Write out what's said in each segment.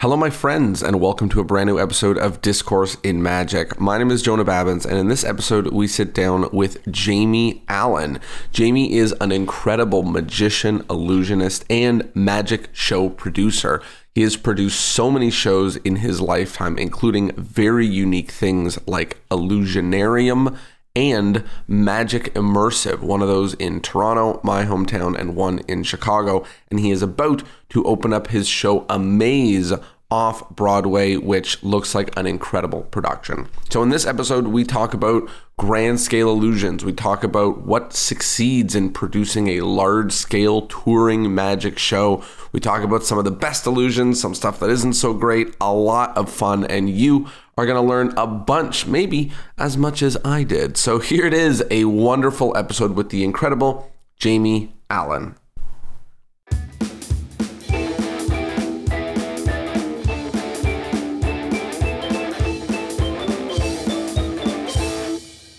Hello, my friends, and welcome to a brand new episode of Discourse in Magic. My name is Jonah, and in this episode, we sit down with Jamie Allan. Jamie is an incredible magician, illusionist, and magic show producer. He has produced so many shows in his lifetime, including very unique things like Illusionarium and Magic Immersive, one of those in Toronto, my hometown, and one in Chicago. And he is about to open up his show Amaze off Broadway, which looks like an incredible production. So in this episode, we talk about grand scale illusions. We talk about what succeeds in producing a large scale touring magic show. We talk about some of the best illusions, some stuff that isn't so great, a lot of fun, and you are going to learn a bunch, maybe as much as I did. So here it is, a wonderful episode with the incredible Jamie Allan.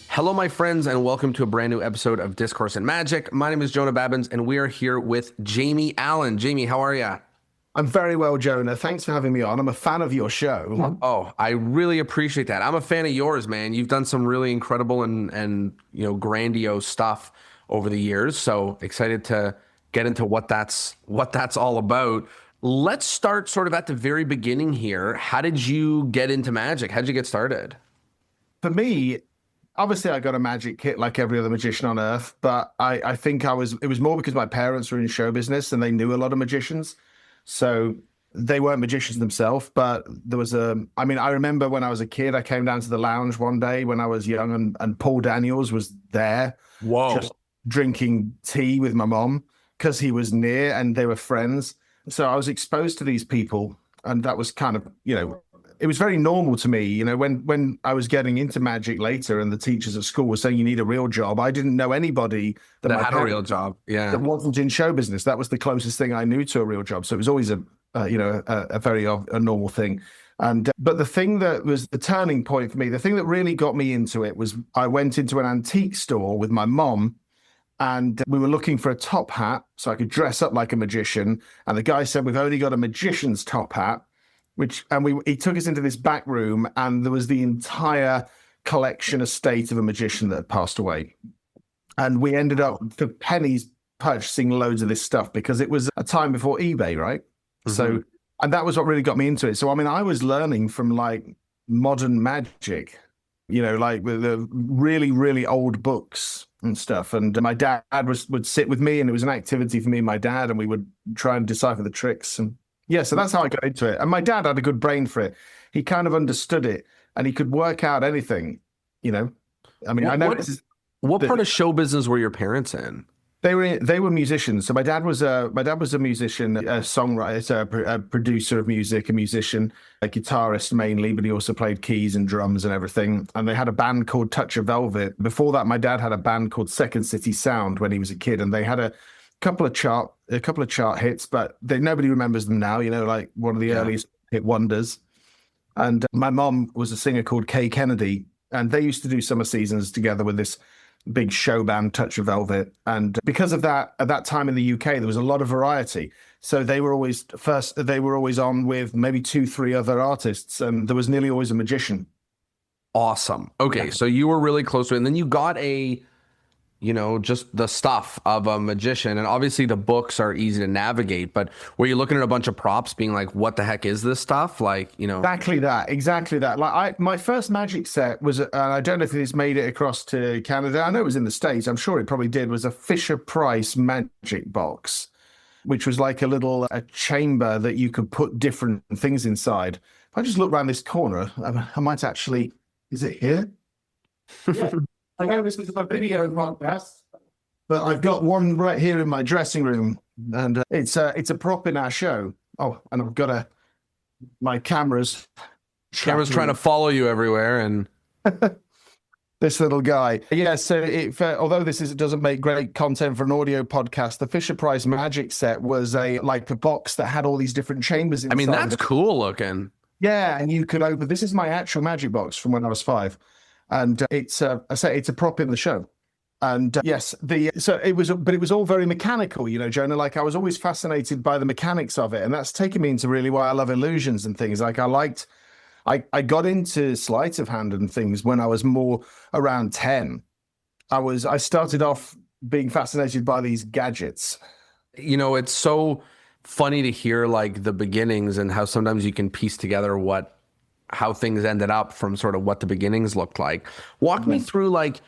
Hello, my friends, and welcome to a brand new episode of Discourse in Magic. My name is Jonah, and we are here with Jamie Allan. Jamie, how are you? I'm very well, Jonah. Thanks for having me on. I'm a fan of your show. Oh, I really appreciate that. I'm a fan of yours, man. You've done some really incredible and grandiose stuff over the years. So excited to get into what that's all about. Let's start sort of at the very beginning here. How did you get into magic? How did you get started? For me, obviously, I got a magic kit like every other magician on earth, but I think it was more because my parents were in show business and they knew a lot of magicians. So they weren't magicians themselves, but there was I remember when I was a kid, I came down to the lounge one day when I was young and Paul Daniels was there. Whoa. Just drinking tea with my mom because he was near and they were friends. So I was exposed to these people and that was kind of, it was very normal to me, when I was getting into magic later and the teachers at school were saying you need a real job. I didn't know anybody that had a real job. Yeah. That wasn't in show business. That was the closest thing I knew to a real job. So it was always a very normal thing. But the thing that was the turning point for me, the thing that really got me into it was I went into an antique store with my mom and we were looking for a top hat so I could dress up like a magician. And the guy said, "We've only got a magician's top hat." He took us into this back room and there was the entire collection estate of a magician that had passed away. And we ended up for pennies purchasing loads of this stuff because it was a time before eBay, right? Mm-hmm. So, and that was what really got me into it. So, I was learning from like modern magic, like with the really, really old books and stuff. And my dad would sit with me and it was an activity for me and my dad and we would try and decipher the tricks and yeah, so that's how I got into it. And my dad had a good brain for it. He kind of understood it and he could work out anything, What part of show business were your parents in? They were musicians. So my dad was a musician, a songwriter, a producer of music, a musician, a guitarist mainly, but he also played keys and drums and everything. And they had a band called Touch of Velvet. Before that, my dad had a band called Second City Sound when he was a kid, and they had a couple of chart hits, but nobody remembers them now, like one of the earliest hit wonders. And my mom was a singer called Kay Kennedy, and they used to do summer seasons together with this big show band, Touch of Velvet. And because of that, at that time in the UK, there was a lot of variety. So they were always on with maybe 2-3 other artists, and there was nearly always a magician. Awesome. Okay, yeah. So you were really close to it, and then you got just the stuff of a magician, and obviously the books are easy to navigate, but were you looking at a bunch of props being like, what the heck is this stuff? Exactly that. Like my first magic set was, I don't know if this made it across to Canada. I know it was in the States. I'm sure it probably did, was a Fisher-Price magic box, which was like a chamber that you could put different things inside. If I just look around this corner, I might actually, is it here? Yeah. I know this is a video podcast, but I've got one right here in my dressing room, and it's a prop in our show. Oh, and I've got my camera's trying to follow you everywhere, and this little guy. Yeah, so although doesn't make great content for an audio podcast, the Fisher-Price magic set was a box that had all these different chambers inside. That's cool looking. Yeah, and you could open. This is my actual magic box from when I was 5. And it's a prop in the show. And yes, but it was all very mechanical, Jonah. Like I was always fascinated by the mechanics of it, and that's taken me into really why I love illusions and things. Like I got into sleight of hand and things when I was more around 10. I started off being fascinated by these gadgets. It's so funny to hear like the beginnings and how sometimes you can piece together how things ended up from sort of what the beginnings looked like. Walk me through like,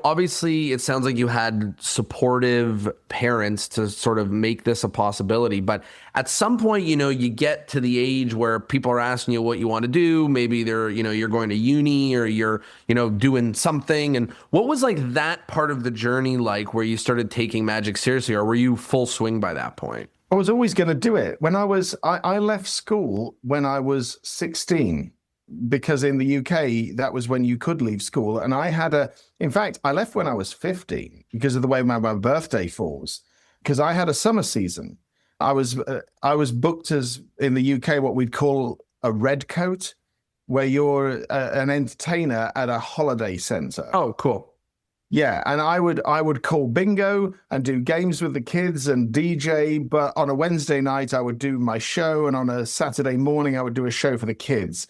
obviously it sounds like you had supportive parents to sort of make this a possibility, but at some point, you get to the age where people are asking you what you want to do. Maybe they're, you're going to uni or you're, doing something. And what was like that part of the journey like where you started taking magic seriously, or were you full swing by that point? I was always going to do it. I left school when I was 16. Because in the UK, that was when you could leave school. And in fact, I left when I was 50 because of the way my birthday falls, because I had a summer season. I was booked as, in the UK, what we'd call a red coat, where you're an entertainer at a holiday center. Oh, cool. Yeah, and I would call bingo and do games with the kids and DJ, but on a Wednesday night, I would do my show, and on a Saturday morning, I would do a show for the kids.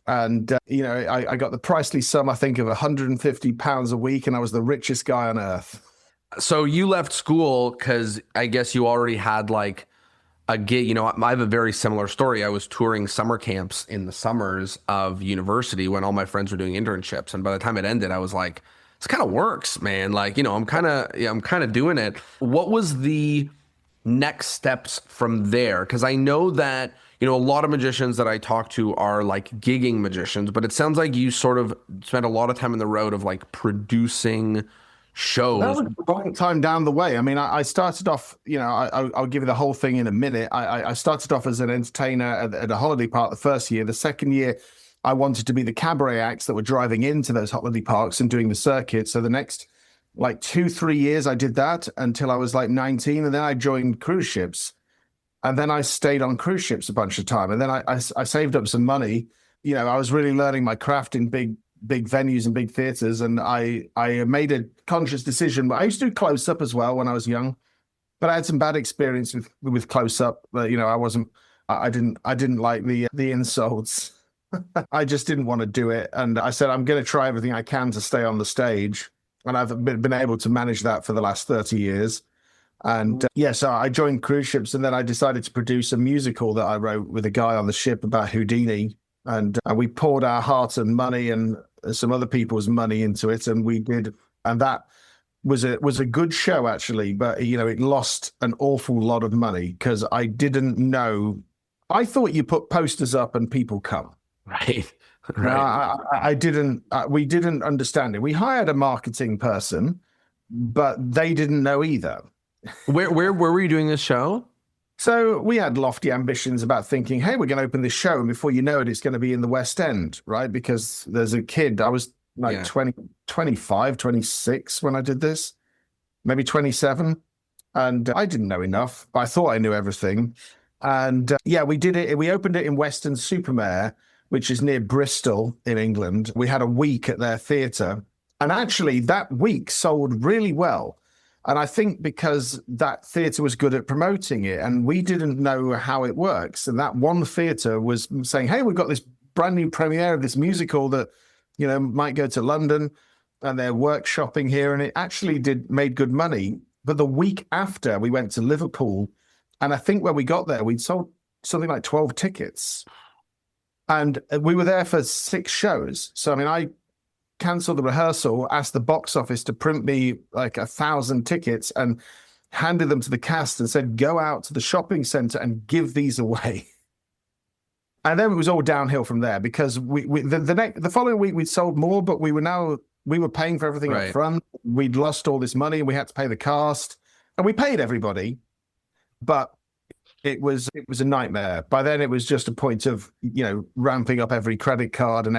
And, I got the pricely sum, I think, of £150 a week, and I was the richest guy on earth. So you left school because I guess you already had like a gig. I have a very similar story. I was touring summer camps in the summers of university when all my friends were doing internships. And by the time it ended, I was like, this kind of works, man. Like, I'm kind of doing it. What was the next steps from there? Because I know that, a lot of magicians that I talk to are like gigging magicians, but it sounds like you sort of spent a lot of time on the road of like producing shows. That was a long time down the way. I mean, I started off, I'll give you the whole thing in a minute. I started off as an entertainer at a holiday park the first year. The second year, I wanted to be the cabaret acts that were driving into those holiday parks and doing the circuit. So the next like 2-3 years, I did that until I was like 19. And then I joined cruise ships. And then I stayed on cruise ships a bunch of time. And then I saved up some money. I was really learning my craft in big venues and big theaters. And I made a conscious decision. I used to do close up as well when I was young, but I had some bad experience with close up. I didn't like the insults. I just didn't want to do it. And I said, I'm going to try everything I can to stay on the stage. And I've been able to manage that for the last 30 years. And so I joined cruise ships, and then I decided to produce a musical that I wrote with a guy on the ship about Houdini. And we poured our heart and money and some other people's money into it. And we did. And that was a good show, actually. But, it lost an awful lot of money because I didn't know. I thought you put posters up and people come. Right. I didn't. We didn't understand it. We hired a marketing person, but they didn't know either. Where were you doing this show? So we had lofty ambitions about thinking, hey, we're going to open this show, and before you know it, it's going to be in the West End, right? Because there's a kid. I was like 25, 26 when I did this, maybe 27. And I didn't know enough, but I thought I knew everything. And we did it. We opened it in Weston-super-Mare, which is near Bristol in England. We had a week at their theatre. And actually, that week sold really well. And I think because that theatre was good at promoting it, and we didn't know how it works. And that one theatre was saying, hey, we've got this brand new premiere of this musical that, might go to London, and they're workshopping here. And it actually made good money. But the week after, we went to Liverpool. And I think when we got there, we'd sold something like 12 tickets. And we were there for 6 shows. So, I mean, I cancelled the rehearsal, asked the box office to print me like 1,000 tickets and handed them to the cast and said, go out to the shopping centre and give these away. And then it was all downhill from there because the following week we'd sold more, but we were paying for everything up front. We'd lost all this money and we had to pay the cast, and we paid everybody, but it was a nightmare. By then it was just a point of, ramping up every credit card and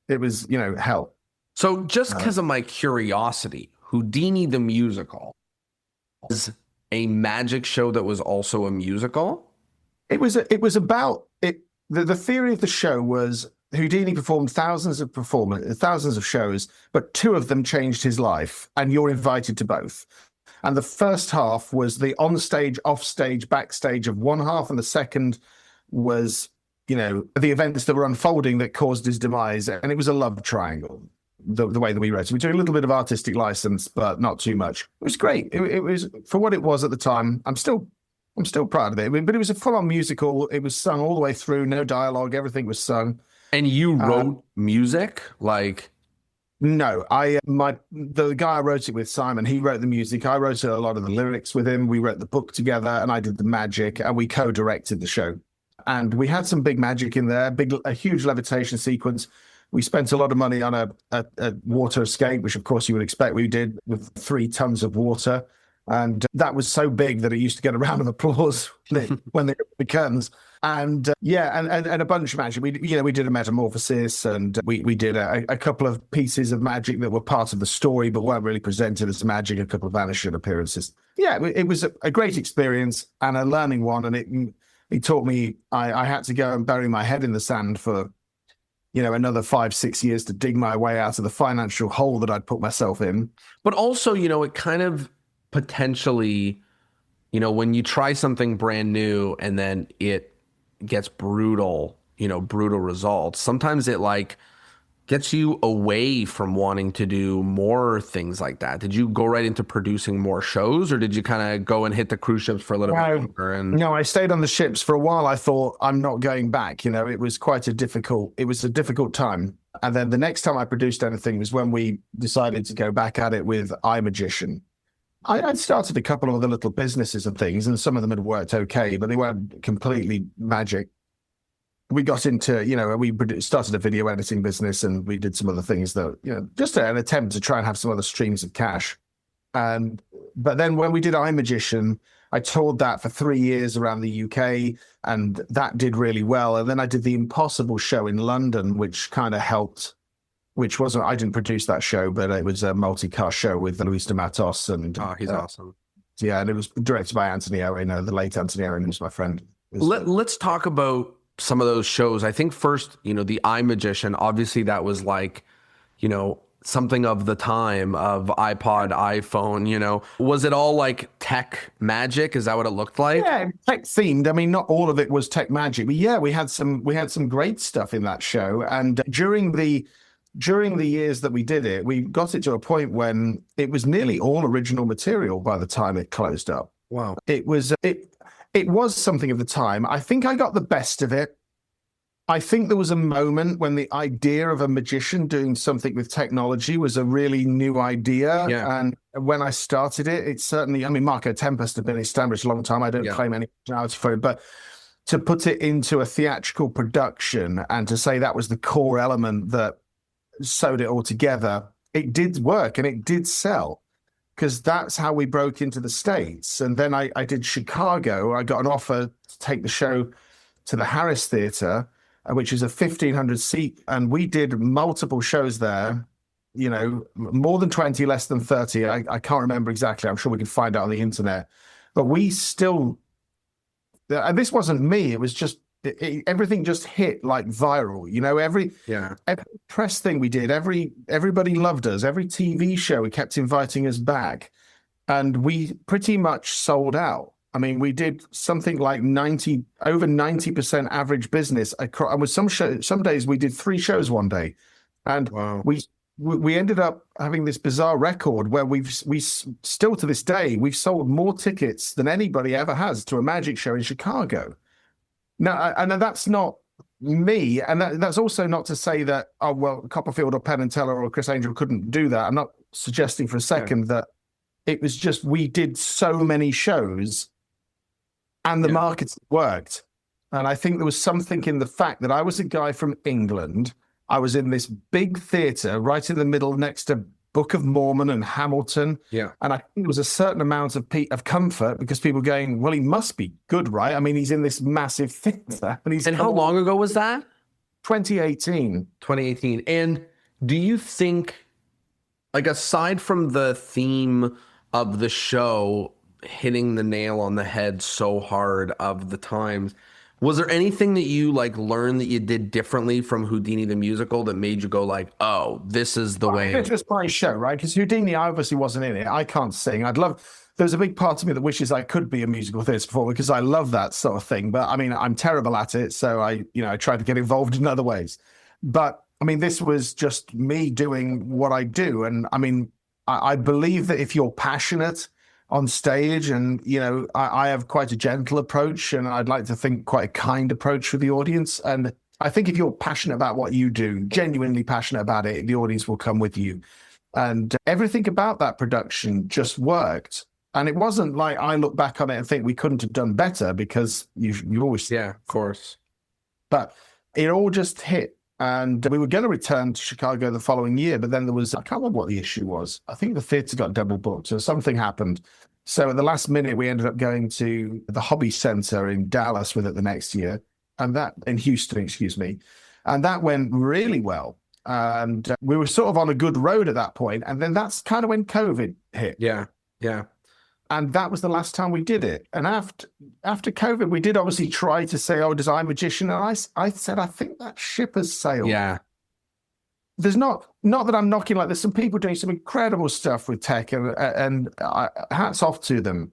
it was, hell. So just because of my curiosity, Houdini the musical is a magic show that was also a musical? It was about it. The theory of the show was Houdini performed thousands of shows, but two of them changed his life, and you're invited to both. And the first half was the on-stage, off-stage, backstage of one half, and the second was, the events that were unfolding that caused his demise. And it was a love triangle, the way that we wrote it. We took a little bit of artistic license, but not too much. It was great. It was, for what it was at the time. I'm still proud of it. But it was a full-on musical. It was sung all the way through, no dialogue. Everything was sung. And you wrote music, like? No, the guy I wrote it with, Simon, he wrote the music. I wrote a lot of the lyrics with him. We wrote the book together, and I did the magic, and we co-directed the show. And we had some big magic in there, a huge levitation sequence. We spent a lot of money on a water escape, which of course you would expect we did, with 3 tons of water. And that was so big that it used to get a round of applause when they opened the curtains. And and a bunch of magic. We did a metamorphosis, and we did a couple of pieces of magic that were part of the story, but weren't really presented as magic. A couple of vanishing appearances. Yeah, it was a great experience and a learning one. And it taught me I had to go and bury my head in the sand for another 5-6 years to dig my way out of the financial hole that I'd put myself in. But also, it kind of potentially, when you try something brand new and then it gets brutal results, sometimes it like gets you away from wanting to do more things like that. Did you go right into producing more shows, or did you kind of go and hit the cruise ships for a little bit longer? No, I stayed on the ships for a while. I thought, I'm not going back. It was a difficult time. And then the next time I produced anything was when we decided to go back at it with iMagician. I'd started a couple of other little businesses and things, and some of them had worked okay, but they weren't completely magic. We got into, we started a video editing business, and we did some other things that, just an attempt to try and have some other streams of cash. But then when we did iMagician, I toured that for 3 years around the UK, and that did really well. And then I did the Impossible show in London, which kind of helped. I didn't produce that show, but it was a multi-cast show with Luis de Matos. And he's awesome. Yeah, and it was directed by Anthony Owen, the late Anthony Owen, who's my friend. Let's talk about some of those shows. I think first, the iMagician, obviously that was like, something of the time of iPod, iPhone, was it all like tech magic? Is that what it looked like? Yeah, tech themed. I mean, not all of it was tech magic, but yeah, we had some great stuff in that show. And during the years that we did it, we got it to a point when it was nearly all original material by the time it closed up. Wow. It was something of the time. I think I got the best of it. I think there was a moment when the idea of a magician doing something with technology was a really new idea. Yeah. And when I started it, it certainly, Marco Tempest had been established a long time. I don't claim any originality for it, but to put it into a theatrical production and to say that was the core element that sewed it all together, it did work and it did sell, because that's how we broke into the States. And then I did Chicago. I got an offer to take the show to the Harris Theater, which is a 1,500 seat, and we did multiple shows there, more than 20, less than 30. I can't remember exactly. I'm sure we can find out on the internet, but we still, and this wasn't me, it was just everything just hit like viral. Every press thing we did, everybody loved us. Every TV show, we kept inviting us back, and we pretty much sold out. I mean, we did something like over 90% average business. And with some days we did 3 shows one day, and wow. we ended up having this bizarre record where we still to this day we've sold more tickets than anybody ever has to a magic show in Chicago. Now, and that's not me, and that's also not to say that, Copperfield or Penn and Teller or Chris Angel couldn't do that. I'm not suggesting for a second that. It was just we did so many shows, and the markets worked. And I think there was something in the fact that I was a guy from England. I was in this big theater right in the middle next to Book of Mormon and Hamilton. Yeah. And I think there was a certain amount of comfort, because people were going, well, he must be good, right? I mean, he's in this massive theater. And how long ago was that? 2018. 2018. And do you think, like, aside from the theme of the show hitting the nail on the head so hard of the times, Was there anything that you like learned that you did differently from Houdini the musical that made you go like, oh, this is the way? It's just my show, right? Because Houdini, I obviously wasn't in it. I can't sing. There's a big part of me that wishes I could be a musical theatre performer because I love that sort of thing. But I mean, I'm terrible at it. So I try to get involved in other ways. But I mean, this was just me doing what I do. And I mean, I believe that if you're passionate on stage, and I have quite a gentle approach, and I'd like to think quite a kind approach with the audience. And I think if you're passionate about what you do, genuinely passionate about it, the audience will come with you. And everything about that production just worked. And it wasn't like I look back on it and think we couldn't have done better, because you always... Yeah, of course. But it all just hit. And we were going to return to Chicago the following year, but then I can't remember what the issue was. I think the theatre got double booked, or something happened. So at the last minute, we ended up going to the Hobby Center in Dallas with it the next year, in Houston, excuse me. And that went really well. And we were sort of on a good road at that point. And then that's kind of when COVID hit. Yeah, yeah. And that was the last time we did it. And after COVID, we did obviously try to say, oh, design magician. And I said, I think that ship has sailed. Yeah. There's not that I'm knocking, like, there's some people doing some incredible stuff with tech, and hats off to them.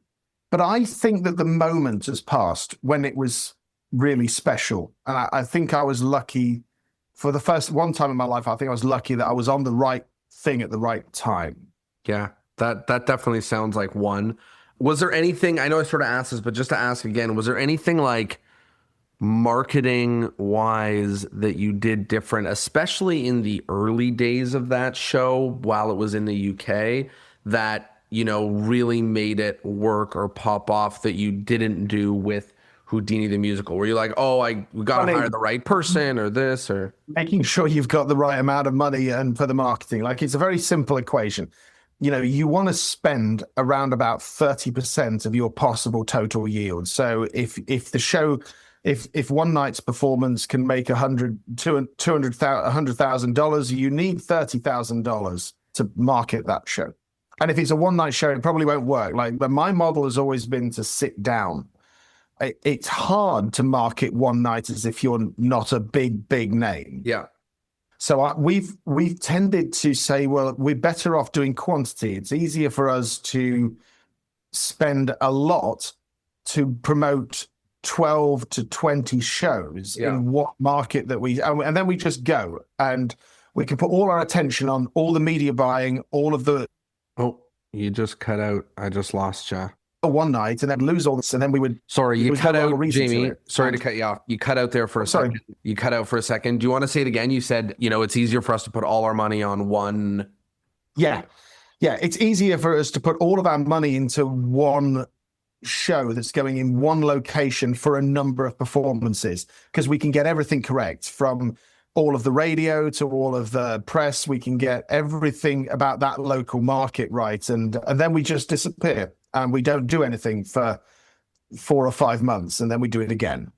But I think that the moment has passed when it was really special. And I think I was lucky for the first one time in my life. I think I was lucky that I was on the right thing at the right time. Yeah. That definitely sounds like one. Was there anything, I know I sort of asked this, but just to ask again, was there anything like marketing wise that you did different, especially in the early days of that show while it was in the UK, that, really made it work or pop off that you didn't do with Houdini the musical? Where you're like, oh, we got to hire the right person, or this, or... Making sure you've got the right amount of money and for the marketing. Like, it's a very simple equation. You want to spend around about 30% of your possible total yield. So if one night's performance can make $100,000, you need $30,000 to market that show. And if it's a one night show, it probably won't work. But my model has always been to sit down. It's hard to market one night as if you're not a big name. Yeah. So we've tended to say, well, we're better off doing quantity. It's easier for us to spend a lot to promote 12 to 20 shows in what market that and then we just go, and we can put all our attention on all the media buying, all of the... Oh, you just cut out. I just lost you. One night, and then lose all this, and then we would... Sorry, you cut out, Jamie. Sorry to cut you off. You cut out there for a second. You cut out for a second. Do you want to say it again? You said, it's easier for us to put all our money on one... Yeah, it's easier for us to put all of our money into one show that's going in one location for a number of performances, because we can get everything correct, from all of the radio to all of the press. We can get everything about that local market right, and then we just disappear. And we don't do anything for 4 or 5 months, and then we do it again.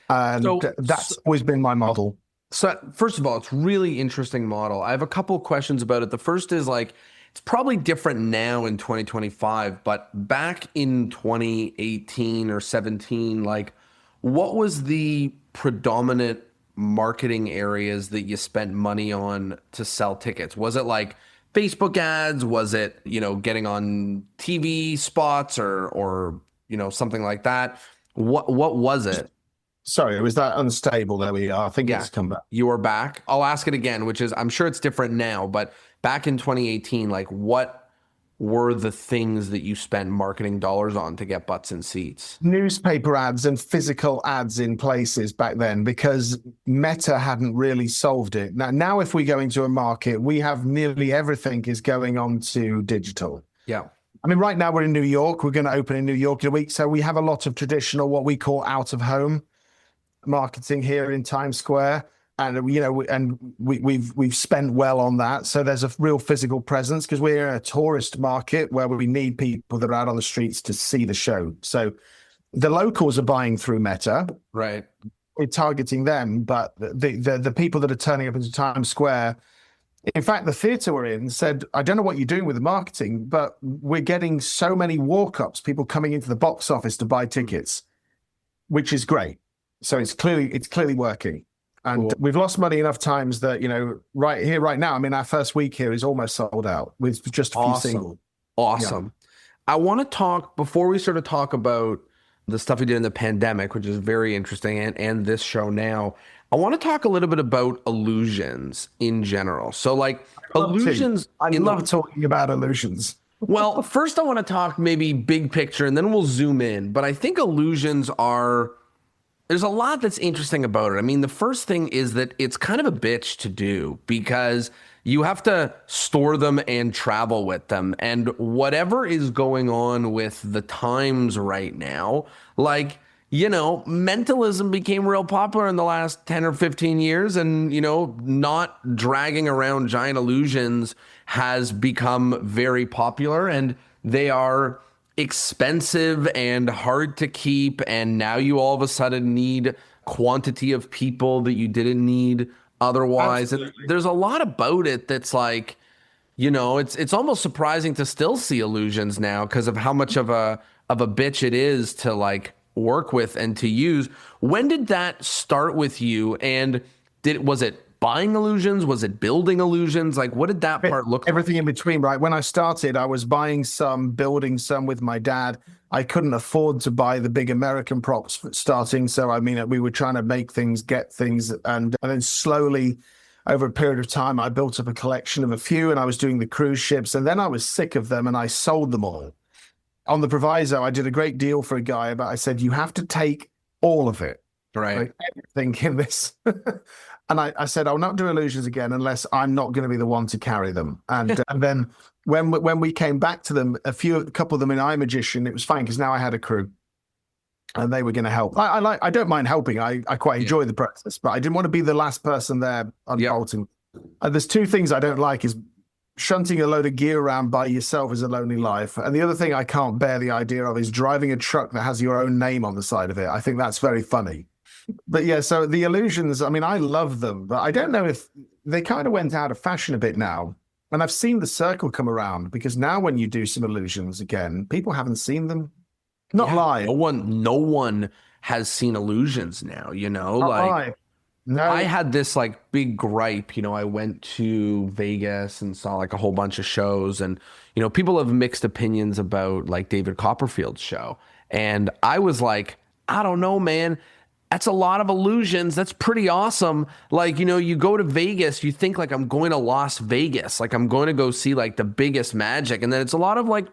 And that's always been my model. So first of all, it's really interesting model. I have a couple of questions about it. The first is, like, it's probably different now in 2025, but back in 2018 or 17, like, what was the predominant marketing areas that you spent money on to sell tickets? Was it like Facebook ads? Was it, getting on TV spots or something like that? What was it? Sorry, was that unstable? There we are. I think it's come back. You are back. I'll ask it again, which is, I'm sure it's different now, but back in 2018, like, what were the things that you spent marketing dollars on to get butts in seats? Newspaper ads and physical ads in places back then, because Meta hadn't really solved it. Now if we go into a market, we have nearly everything is going on to digital. Yeah. I mean, right now we're in New York. We're going to open in New York in a week. So we have a lot of traditional, what we call out of home marketing here in Times Square. And we've spent well on that. So there's a real physical presence, because we're in a tourist market where we need people that are out on the streets to see the show. So the locals are buying through Meta. Right. We're targeting them, but the people that are turning up into Times Square, in fact, the theater we're in said, I don't know what you're doing with the marketing, but we're getting so many walk-ups, people coming into the box office to buy tickets. which is great. So it's clearly working. And Cool. we've lost money enough times that, right here, right now, I mean, our first week here is almost sold out with just a few singles. Awesome. I want to talk, before we sort of talk about the stuff you did in the pandemic, which is very interesting, and this show now, I want to talk a little bit about illusions in general. So like illusions. I love talking about illusions. Well, first I want to talk maybe big picture and then we'll zoom in. But I think illusions there's a lot that's interesting about it. I mean, the first thing is that it's kind of a bitch to do because you have to store them and travel with them. And whatever is going on with the times right now, like, mentalism became real popular in the last 10 or 15 years. And, not dragging around giant illusions has become very popular. And they are expensive and hard to keep, and now you all of a sudden need quantity of people that you didn't need otherwise. Absolutely. And there's a lot about it that's like, it's almost surprising to still see illusions now because of how much of a bitch it is to like work with and to use. When did that start with you? And was it buying illusions? Was it building illusions? Like, what did that part look like? Everything in between, right? When I started, I was buying some, building some with my dad. I couldn't afford to buy the big American props starting. So, I mean, we were trying to make things, get things. And then slowly, over a period of time, I built up a collection of a few, and I was doing the cruise ships. And then I was sick of them and I sold them all. On the proviso, I did a great deal for a guy, but I said, you have to take all of it. Right. Like, everything in this. And I said, I'll not do illusions again unless I'm not going to be the one to carry them. And then when we came back to them, a couple of them in iMagician, it was fine because now I had a crew and they were going to help. I don't mind helping. I quite enjoy the process, but I didn't want to be the last person there unbolting. There's two things I don't like is shunting a load of gear around by yourself is a lonely life. And the other thing I can't bear the idea of is driving a truck that has your own name on the side of it. I think that's very funny. But yeah, so the illusions, I mean, I love them, but I don't know if they kind of went out of fashion a bit now. And I've seen the circle come around because now when you do some illusions again, people haven't seen them. Not live. No one has seen illusions now, Not live. No. I had this like big gripe, I went to Vegas and saw like a whole bunch of shows and, people have mixed opinions about like David Copperfield's show. And I was like, I don't know, man. That's a lot of illusions. That's pretty awesome. Like, you go to Vegas, you think like I'm going to Las Vegas, like I'm going to go see like the biggest magic. And then it's a lot of like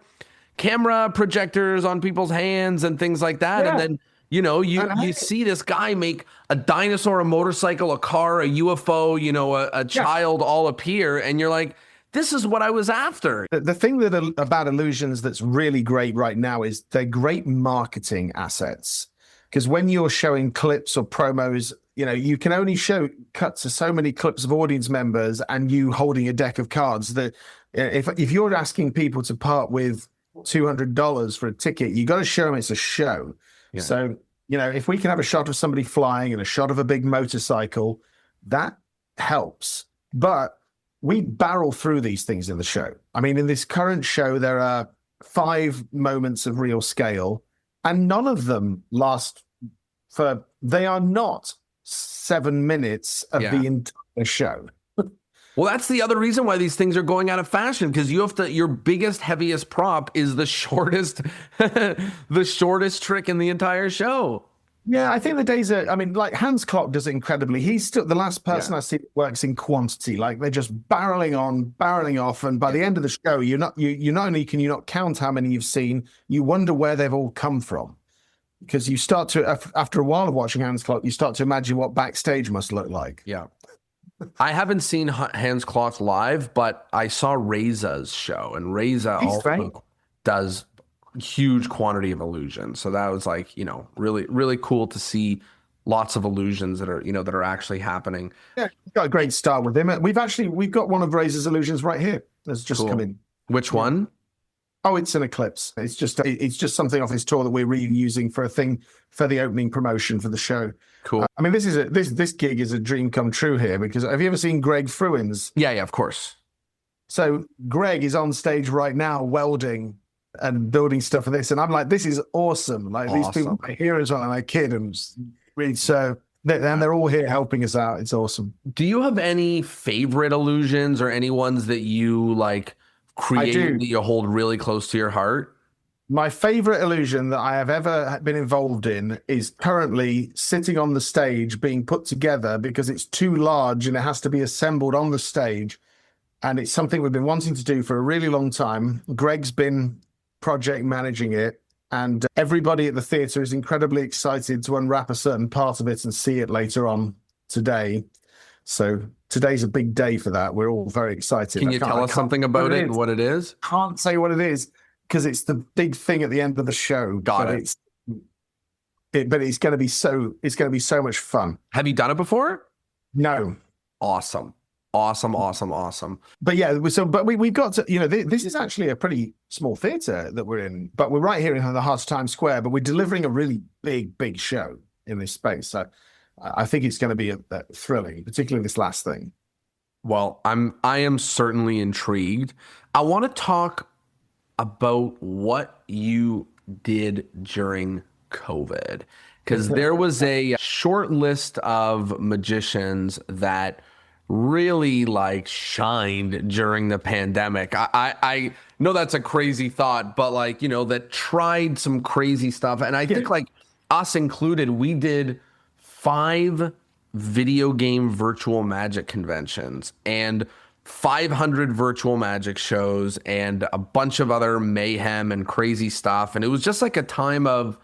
camera projectors on people's hands and things like that. Yeah. And then, you see this guy make a dinosaur, a motorcycle, a car, a UFO, a child all appear. And you're like, this is what I was after. The thing about illusions that's really great right now is they're great marketing assets. Because when you're showing clips or promos, you can only show cuts of so many clips of audience members and you holding a deck of cards that if you're asking people to part with $200 for a ticket, you got to show them it's a show. Yeah. So, if we can have a shot of somebody flying and a shot of a big motorcycle, that helps. But we barrel through these things in the show. I mean, in this current show, there are 5 moments of real scale. And none of them they are not 7 minutes of the entire show. Well, that's the other reason why these things are going out of fashion, because your biggest, heaviest prop is the shortest, the shortest trick in the entire show. Yeah, I think the days are, like Hans Klock does it incredibly. He's still the last person I see that works in quantity. Like they're just barreling on, barreling off. And by the end of the show, you not only can you not count how many you've seen, you wonder where they've all come from. Because you start to, after a while of watching Hans Klock, you start to imagine what backstage must look like. Yeah. I haven't seen Hans Klock live, but I saw Reza's show, and Reza also does huge quantity of illusions. So that was like, really, really cool to see lots of illusions that are, that are actually happening. Yeah, we've got a great start with him. We've got one of Reza's illusions right here. That's just come in. Which one? Oh, it's an eclipse. It's just something off his tour that we're reusing for a thing for the opening promotion for the show. Cool. This gig is a dream come true here, because have you ever seen Greg Fruins? Yeah, of course. So Greg is on stage right now welding and building stuff for this. And I'm like, this is awesome. Like these people are heroes on my kid, and really and they're all here helping us out. It's awesome. Do you have any favorite illusions or any ones that you like create that you hold really close to your heart? My favorite illusion that I have ever been involved in is currently sitting on the stage being put together because it's too large and it has to be assembled on the stage. And it's something we've been wanting to do for a really long time. Greg's been project managing it, and everybody at the theatre is incredibly excited to unwrap a certain part of it and see it later on today. So today's a big day for that. We're all very excited. Can you tell us something about it and what it is? Can't say what it is because it's the big thing at the end of the show. Got it. But it's going to be so much fun. Have you done it before? No. Awesome. But yeah, we've got to, this is actually a pretty small theatre that we're in, but we're right here in the heart of Times Square, but we're delivering a really big show in this space. So I think it's going to be thrilling, particularly this last thing. Well, I am certainly intrigued. I want to talk about what you did during COVID, because there was a short list of magicians that really like shined during the pandemic. I know that's a crazy thought, but like, that tried some crazy stuff. And I think like us included, we did 5 video game virtual magic conventions and 500 virtual magic shows and a bunch of other mayhem and crazy stuff. And it was just like a time of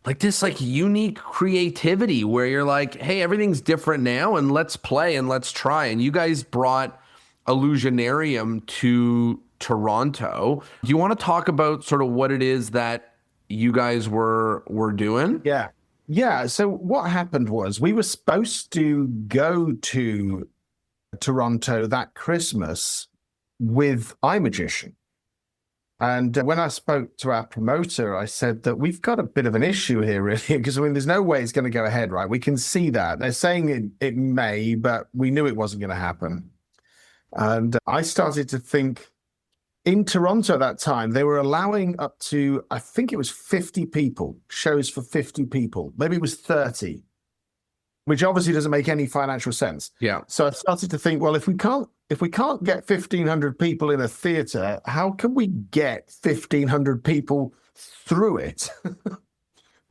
like this like unique creativity where you're like, hey, everything's different now and let's play and let's try. And you guys brought Illusionarium to Toronto. Do you want to talk about sort of what it is that you guys were doing? Yeah. So what happened was we were supposed to go to Toronto that Christmas with iMagician. And when I spoke to our promoter, I said that we've got a bit of an issue here, really, because there's no way it's going to go ahead, right? We can see that. They're saying it may, but we knew it wasn't going to happen. And I started to think in Toronto at that time, they were allowing up to, I think it was 50 people, shows for 50 people. Maybe it was 30, which obviously doesn't make any financial sense. Yeah. So I started to think, well, if we can't get 1,500 people in a theater, how can we get 1,500 people through it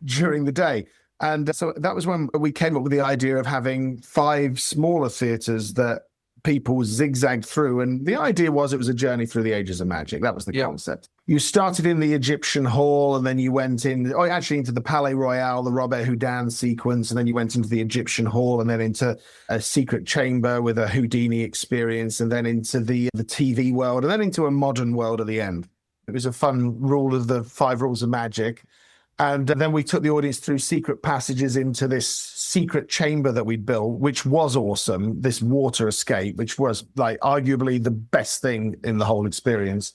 during the day? And so that was when we came up with the idea of having 5 smaller theaters that people zigzagged through. And the idea was it was a journey through the ages of magic. That was the concept. You started in the Egyptian Hall, and then you went into the Palais Royal, the Robert Houdin sequence, and then you went into the Egyptian Hall, and then into a secret chamber with a Houdini experience, and then into the TV world, and then into a modern world at the end. It was a fun rule of the 5 rules of magic. And then we took the audience through secret passages into this secret chamber that we'd built, which was awesome, this water escape, which was like arguably the best thing in the whole experience.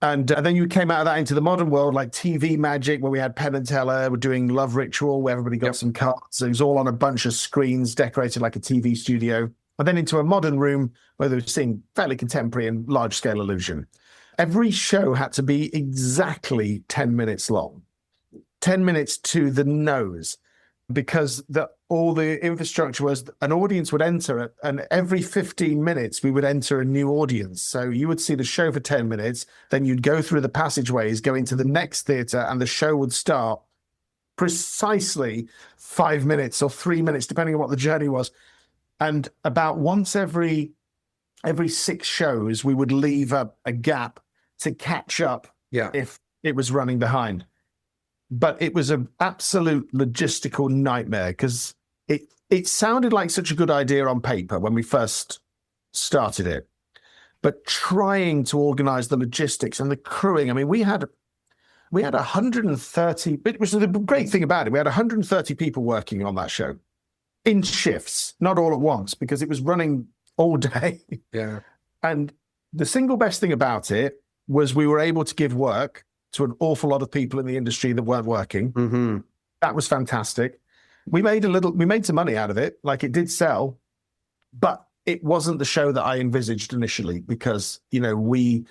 And then you came out of that into the modern world, like TV magic, where we had Penn and Teller, we're doing Love Ritual, where everybody got some cards. It was all on a bunch of screens decorated like a TV studio. And then into a modern room where they were seeing fairly contemporary and large-scale illusion. Every show had to be exactly 10 minutes long. 10 minutes to the nose, because all the infrastructure was an audience would enter it, and every 15 minutes we would enter a new audience. So you would see the show for 10 minutes, then you'd go through the passageways, go into the next theater, and the show would start precisely 5 minutes or 3 minutes, depending on what the journey was. And about once every 6 shows, we would leave a gap to catch up if it was running behind. But it was an absolute logistical nightmare because it sounded like such a good idea on paper when we first started it. But trying to organize the logistics and the crewing, I mean, we had 130, which was the great thing about it. We had 130 people working on that show in shifts, not all at once, because it was running all day. Yeah. And the single best thing about it was we were able to give work to an awful lot of people in the industry that weren't working. Mm-hmm. That was fantastic. We made some money out of it. Like, it did sell, but it wasn't the show that I envisaged initially because, we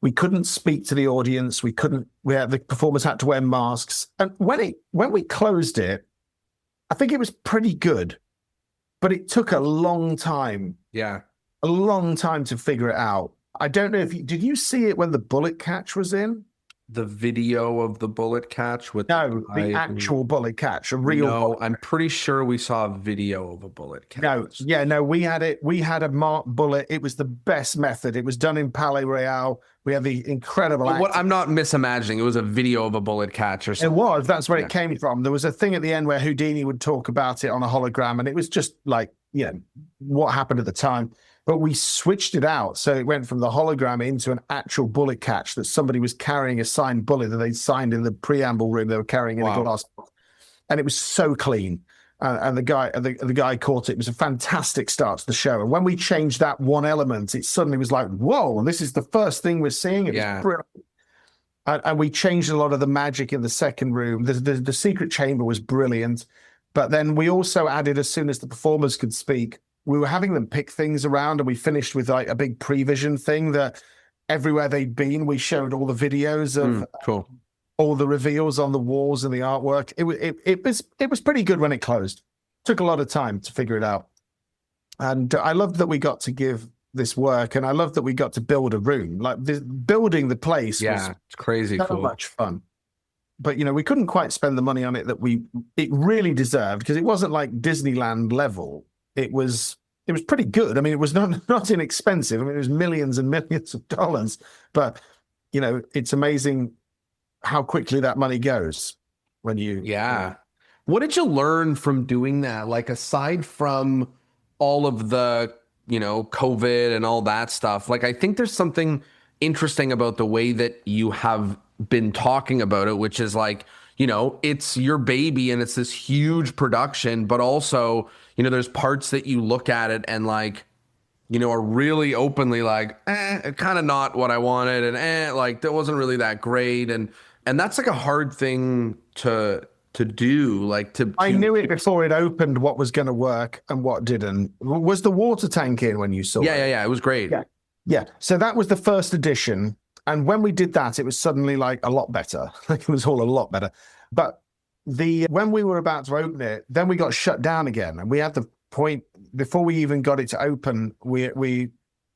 We couldn't speak to the audience. The performers had to wear masks. And when we closed it, I think it was pretty good, but it took a long time. Yeah. A long time to figure it out. I don't know if did you see it when the bullet catch was in? The video of the bullet catch with the actual bullet catch, a real. No, I'm pretty sure we saw a video of a bullet catch. No, we had it. We had a marked bullet. It was the best method. It was done in Palais Royale. We had the incredible. What I'm not misimagining. It was a video of a bullet catch or something. It was. That's where it came from. There was a thing at the end where Houdini would talk about it on a hologram, and it was just like, what happened at the time. But we switched it out. So it went from the hologram into an actual bullet catch that somebody was carrying a signed bullet that they'd signed in the preamble room. They were carrying in a glass. And it was so clean. And the guy caught it. It was a fantastic start to the show. And when we changed that one element, it suddenly was like, whoa, this is the first thing we're seeing. It was brilliant. And we changed a lot of the magic in the second room. The secret chamber was brilliant. But then we also added, as soon as the performers could speak, we were having them pick things around, and we finished with like a big prevision thing that everywhere they'd been, we showed all the videos of all the reveals on the walls and the artwork. It was pretty good when it closed. Took a lot of time to figure it out. And I loved that we got to give this work, and I loved that we got to build a room. Like building the place was it's crazy so much fun. But we couldn't quite spend the money on it that it really deserved, because it wasn't like Disneyland level. It was pretty good. I mean, it was not inexpensive. I mean, it was millions and millions of dollars. But it's amazing how quickly that money goes when you. Yeah. What did you learn from doing that? Like, aside from all of the COVID and all that stuff, like, I think there's something interesting about the way that you have been talking about it, which is like, it's your baby and it's this huge production, but also, there's parts that you look at it and like, are really openly like, kind of not what I wanted. And like, that wasn't really that great. And that's like a hard thing to do. Like I knew it before it opened, what was going to work and what didn't. Was the water tank in when you saw it? Yeah. It was great. Yeah. So that was the first edition. And when we did that, it was suddenly like a lot better. Like, it was all a lot better. But when we were about to open it, then we got shut down again. And we had the point, before we even got it to open, we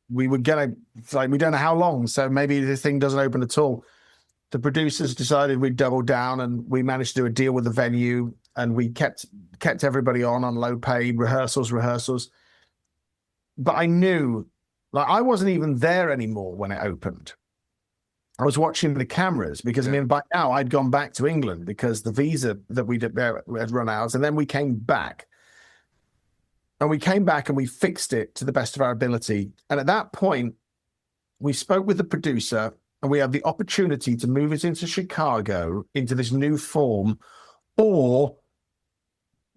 were gonna, like, we don't know how long, so maybe this thing doesn't open at all. The producers decided we'd double down, and we managed to do a deal with the venue, and we kept everybody on low pay, rehearsals. But I knew, like, I wasn't even there anymore when it opened. I was watching the cameras because, I mean, by now I'd gone back to England because the visa that we had run out. And then we came back. And we fixed it to the best of our ability. And at that point, we spoke with the producer, and we had the opportunity to move it into Chicago, into this new form, or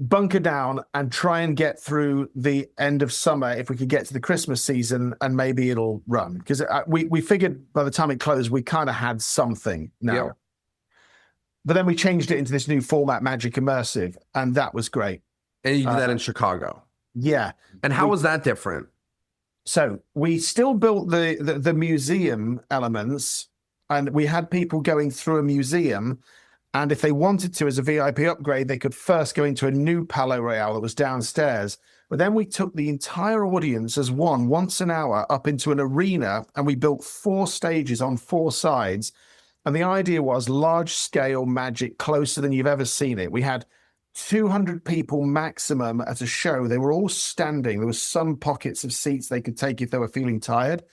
bunker down and try and get through the end of summer if we could get to the Christmas season, and maybe it'll run. Because we figured by the time it closed, we kind of had something now. Yeah. But then we changed it into this new format, Magic Immersive, and that was great. And you did that in Chicago? Yeah. And how was that different? So we still built the museum elements, and we had people going through a museum. And if they wanted to, as a VIP upgrade, they could first go into a new Palais Royale that was downstairs. But then we took the entire audience as once an hour up into an arena, and we built 4 stages on 4 sides. And the idea was large-scale magic, closer than you've ever seen it. We had 200 people maximum at a show. They were all standing. There was some pockets of seats they could take if they were feeling tired.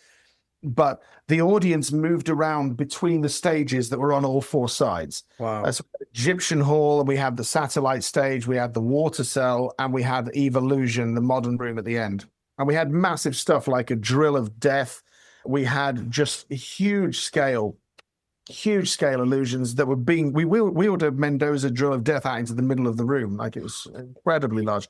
But the audience moved around between the stages that were on all 4 sides. Wow. So Egyptian Hall, and we had the satellite stage, we had the water cell, and we had Evolution, the modern room at the end. And we had massive stuff like a drill of death. We had just huge scale illusions that were being, we wheeled a Mendoza drill of death out into the middle of the room. Like, it was incredibly large.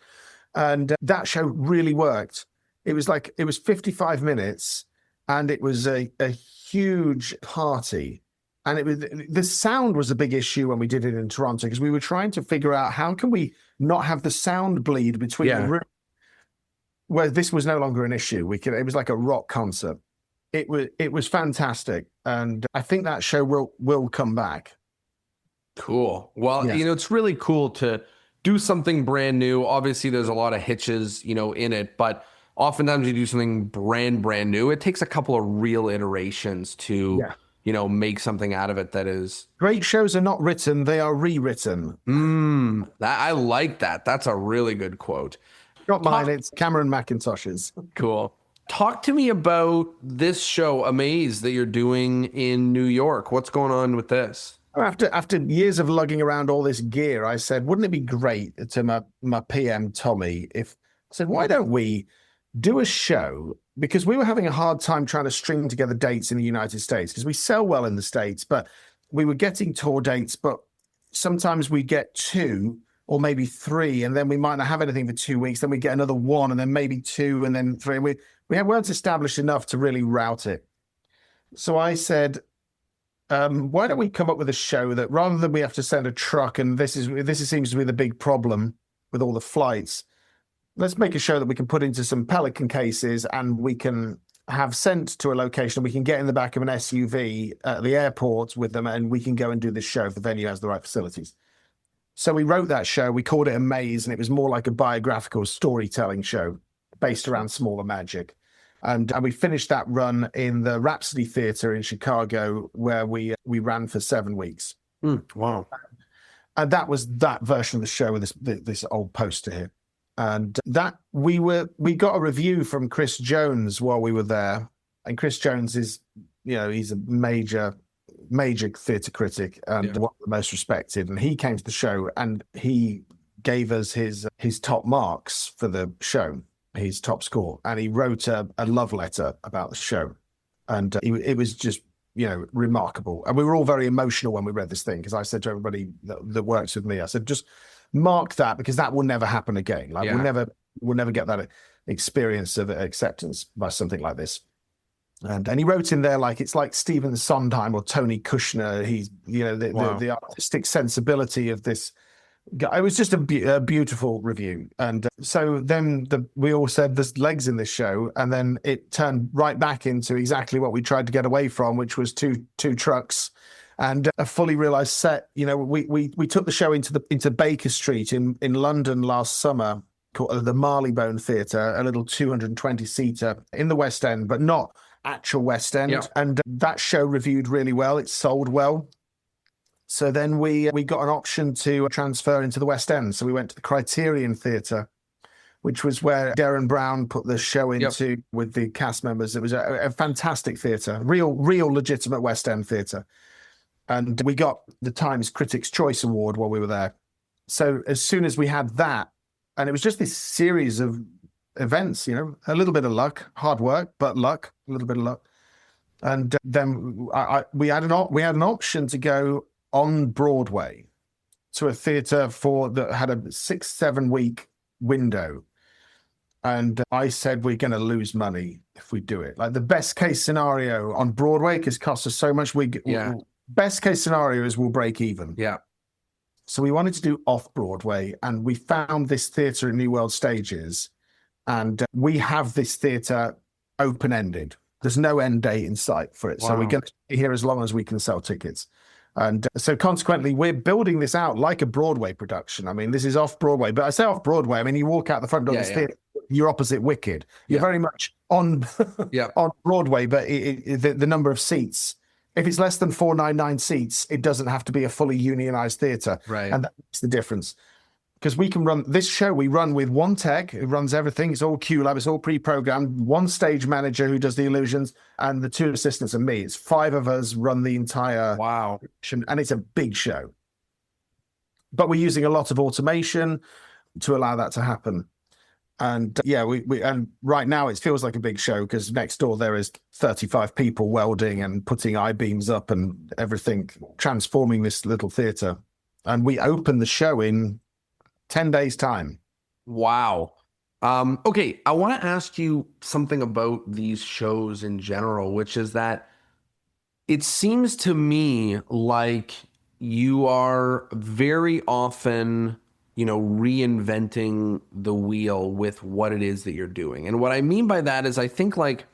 And that show really worked. It was 55 minutes. And it was a huge party. And the sound was a big issue when we did it in Toronto, because we were trying to figure out how can we not have the sound bleed between the room, where this was no longer an issue. It was like a rock concert. it was fantastic, and I think that show will come back. Cool. Well, Yes. it's really cool to do something brand new. Obviously, there's a lot of hitches, in it, but oftentimes you do something brand new. It takes a couple of real iterations to, Yeah. make something out of it that is. Great shows are not written; they are rewritten. That I like that. That's a really good quote. Not mine. It's Cameron McIntosh's. Cool. Talk to me about this show, Amaze, that you're doing in New York. What's going on with this? After years of lugging around all this gear, I said, wouldn't it be great to my PM Tommy if I said, why don't we do a show? Because we were having a hard time trying to string together dates in the United States because we sell well in the States, but we were getting tour dates, but sometimes we get 2 or maybe 3, and then we might not have anything for 2 weeks. Then we get another 1, and then maybe 2, and then 3. And we weren't established enough to really route it. So I said, why don't we come up with a show that rather than we have to send a truck, and this seems to be the big problem with all the flights, let's make a show that we can put into some Pelican cases and we can have sent to a location. We can get in the back of an SUV at the airport with them, and we can go and do this show if the venue has the right facilities. So we wrote that show. We called it Amaze, and it was more like a biographical storytelling show based around smaller magic. And we finished that run in the Rhapsody Theatre in Chicago, where we ran for 7 weeks. Wow. And that was that version of the show with this old poster here. And that we got a review from Chris Jones while we were there. And Chris Jones is, he's a major theatre critic and one of the most respected. And he came to the show and he gave us his top marks for the show, his top score, and he wrote a love letter about the show, and it was just remarkable. And we were all very emotional when we read this thing, because I said to everybody that works with me, I said, just mark that, because that will never happen again. We'll never get that experience of acceptance by something like this. And he wrote in there, like, it's like Stephen Sondheim or Tony Kushner. He's the artistic sensibility of this. It was just a beautiful review. And so then we all said there's legs in this show. And then it turned right back into exactly what we tried to get away from, which was two trucks and a fully realized set. We took the show into Baker Street in London last summer, called the Marylebone Theatre, a little 220-seater in the West End, but not actual West End. Yeah. And that show reviewed really well. It sold well. So then we got an option to transfer into the West End. So we went to the Criterion Theatre, which was where Darren Brown put the show into with the cast members. It was a fantastic theatre, real legitimate West End theatre. And we got the Times Critics' Choice Award while we were there. So as soon as we had that, and it was just this series of events, a little bit of luck, hard work, but luck, a little bit of luck. And then we had an option to go on Broadway to a theatre that had a 6-7 week window. And I said, we're going to lose money if we do it. Like, the best case scenario on Broadway, because it costs us so much, best case scenario is we'll break even. Yeah. So we wanted to do off Broadway, and we found this theatre in New World Stages, and we have this theatre open-ended. There's no end date in sight for it. Wow. So we're going to be here as long as we can sell tickets. And so consequently, we're building this out like a Broadway production. I mean, this is off Broadway, but I say off Broadway, I mean, you walk out the front door of this theatre, you're opposite Wicked. You're very much on on Broadway, but the number of seats, if it's less than 499 seats, it doesn't have to be a fully unionized theatre. Right. And that's the difference. Because we can run this show, we run with one tech who runs everything. It's all QLab, it's all pre-programmed. One stage manager who does the illusions, and the 2 assistants and me. It's 5 of us run the entire production, and it's a big show. But we're using a lot of automation to allow that to happen. And we right now it feels like a big show, because next door there is 35 people welding and putting I-beams up and everything, transforming this little theatre. And we open the show in 10 days' time. Wow. Okay, I want to ask you something about these shows in general, which is that it seems to me like you are very often, reinventing the wheel with what it is that you're doing. And what I mean by that is, I think, like,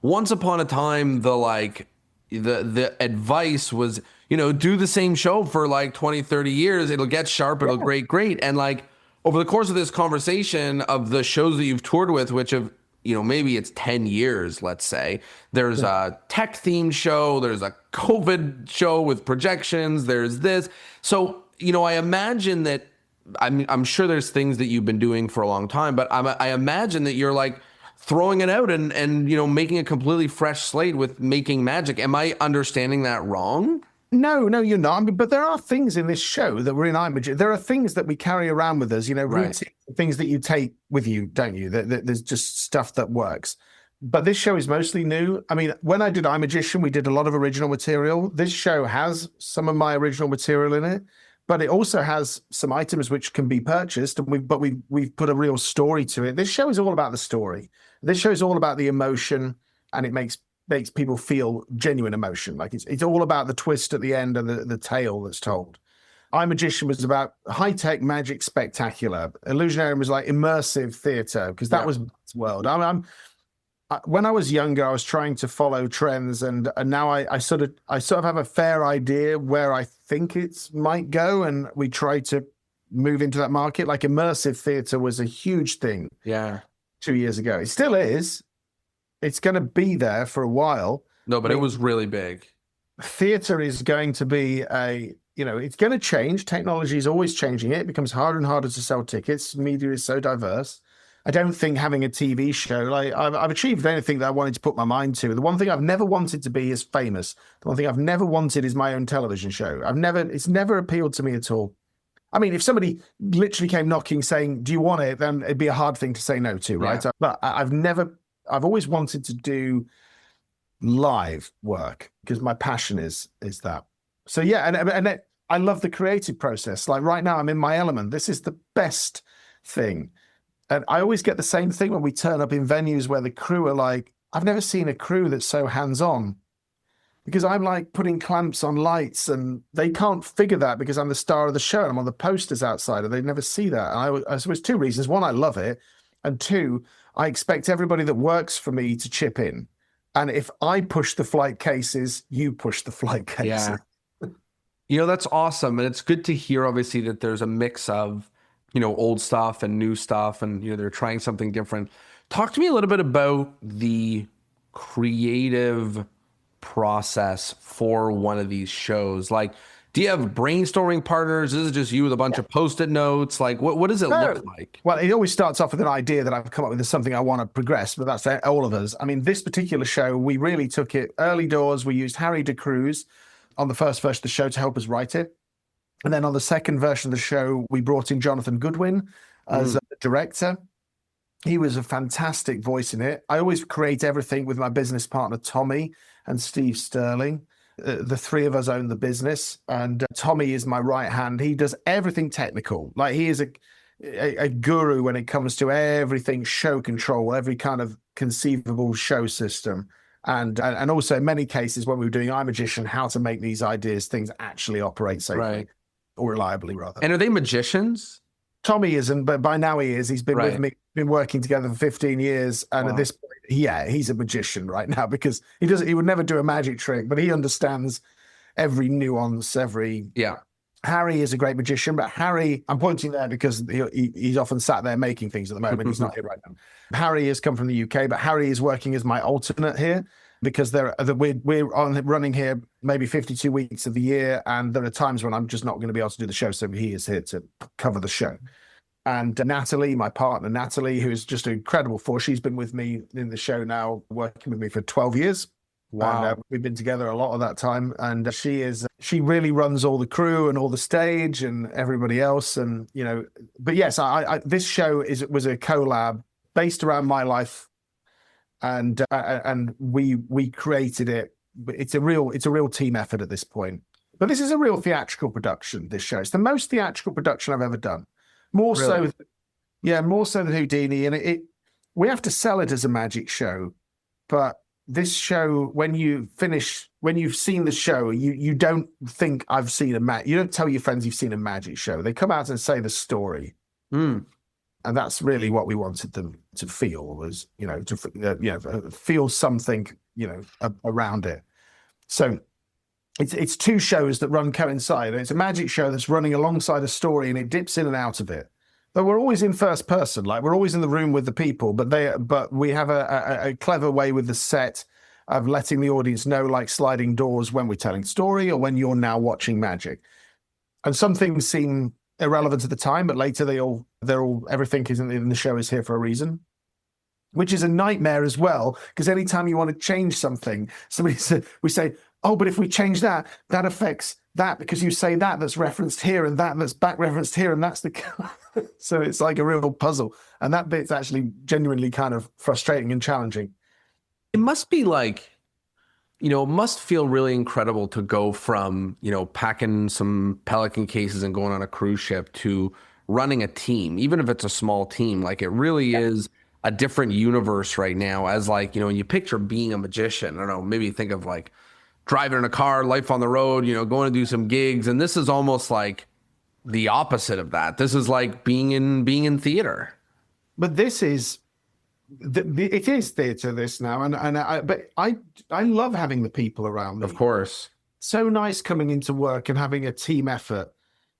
once upon a time, the advice was, do the same show for like 20, 30 years. It'll get sharp. It'll great. And like over the course of this conversation of the shows that you've toured with, which have, maybe it's 10 years, let's say, there's a tech themed show. There's a COVID show with projections. There's this. So, I imagine that I'm sure there's things that you've been doing for a long time, but I imagine that you're like throwing it out and making a completely fresh slate with making magic. Am I understanding that wrong? No, you're not. I mean, but there are things in this show that were in iMagic. There are things that we carry around with us, routine things that you take with you, don't you? There's just stuff that works. But this show is mostly new. I mean, when I did iMagician, we did a lot of original material. This show has some of my original material in it, but it also has some items which can be purchased. And we've put a real story to it. This show is all about the story. This show is all about the emotion, and it makes people feel genuine emotion. Like it's all about the twist at the end and the tale that's told. iMagician was about high-tech magic spectacular. Illusionarium was like immersive theater, because that was its world. When I was younger, I was trying to follow trends, and now I sort of have a fair idea where I think it might go, and we try to move into that market. Like immersive theater was a huge thing 2 years ago. It still is. It's going to be there for a while. No, but it was really big. Theater is going to be it's going to change. Technology is always changing it. It becomes harder and harder to sell tickets. Media is so diverse. I don't think having a TV show, like I've achieved anything that I wanted to put my mind to. The one thing I've never wanted to be is famous. The one thing I've never wanted is my own television show. It's never appealed to me at all. I mean, if somebody literally came knocking saying, "Do you want it?" then it'd be a hard thing to say no to, right? Yeah. But I've always wanted to do live work because my passion is that. So yeah, and I love the creative process. Like right now, I'm in my element. This is the best thing. And I always get the same thing when we turn up in venues where the crew are like, I've never seen a crew that's so hands-on, because I'm like putting clamps on lights and they can't figure that because I'm the star of the show and I'm on the posters outside and they never see that. And I suppose two reasons. One, I love it. And two, I expect everybody that works for me to chip in. And if I push the flight cases, you push the flight cases. Yeah. That's awesome. And it's good to hear, obviously, that there's a mix of, old stuff and new stuff, and, they're trying something different. Talk to me a little bit about the creative process for one of these shows. Like, do you have brainstorming partners? Is it just you with a bunch of Post-it notes? Like, what does it look like? Well, it always starts off with an idea that I've come up with as something I want to progress, but that's all of us. I mean, this particular show, we really took it early doors. We used Harry de Cruz on the first version of the show to help us write it. And then on the second version of the show, we brought in Jonathan Goodwin as a director. He was a fantastic voice in it. I always create everything with my business partner, Tommy, and Steve Sterling. The three of us own the business, and Tommy is my right hand. He does everything technical. Like, he is a guru when it comes to everything show control, every kind of conceivable show system. And also in many cases when we were doing iMagician, how to make these things actually operate safely, or reliably rather. And are they magicians? Tommy isn't, but by now he is. He's been with me, been working together for 15 years. And at this point, he's a magician right now, because he would never do a magic trick, but he understands every nuance, Harry is a great magician, but Harry, I'm pointing there because he's often sat there making things at the moment. He's not here right now. Harry has come from the UK, but Harry is working as my alternate here, because we're running here maybe 52 weeks of the year, and there are times when I'm just not going to be able to do the show, so he is here to cover the show. And Natalie, my partner Natalie, who is just an incredible force, she's been with me in the show now, working with me for 12 years. Wow. And we've been together a lot of that time, and she really runs all the crew and all the stage and everybody else, and but yes, this show was a collab based around my life. And we created it. It's a real team effort at this point. But this is a real theatrical production. This show, it's the most theatrical production I've ever done. More so than Houdini. And we have to sell it as a magic show. But this show, when you've seen the show, you don't think I've seen you don't tell your friends you've seen a magic show. They come out and say the story. And that's really what we wanted them to feel was, feel something, around it. So it's two shows that run coincide. It's a magic show that's running alongside a story, and it dips in and out of it. But we're always in first person, like we're always in the room with the people. But we have a clever way with the set of letting the audience know, like sliding doors, when we're telling story or when you're now watching magic. And some things seem irrelevant at the time, but later everything in the show is here for a reason, which is a nightmare as well. Because anytime you want to change something, we say, oh, but if we change that affects that because you say that's referenced here and that's back referenced here and that's the so it's like a real puzzle, and that bit's actually genuinely kind of frustrating and challenging. It must be like, it must feel really incredible to go from, packing some Pelican cases and going on a cruise ship to running a team, even if it's a small team. Like it really is a different universe right now, as like, when you picture being a magician, I don't know, maybe think of like driving in a car, life on the road, going to do some gigs. And this is almost like the opposite of that. This is like being in theater. But this is, it is theater this now. But I love having the people around me. Of course. So nice coming into work and having a team effort.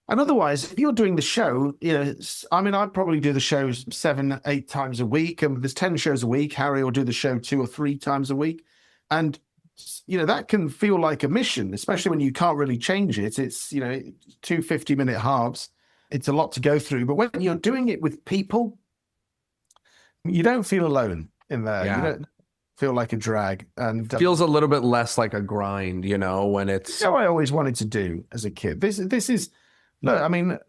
And otherwise, if you're doing the show, I'd probably do the shows 7-8 times a week. And there's 10 shows a week. Harry will do the show 2 or 3 times a week. And that can feel like a mission, especially when you can't really change it. It's, 2 50-minute halves. It's a lot to go through. But when you're doing it with people, you don't feel alone in there. Yeah. You don't feel like a drag. And feels a little bit less like a grind, when it's... I always wanted to do as a kid. This is... Look,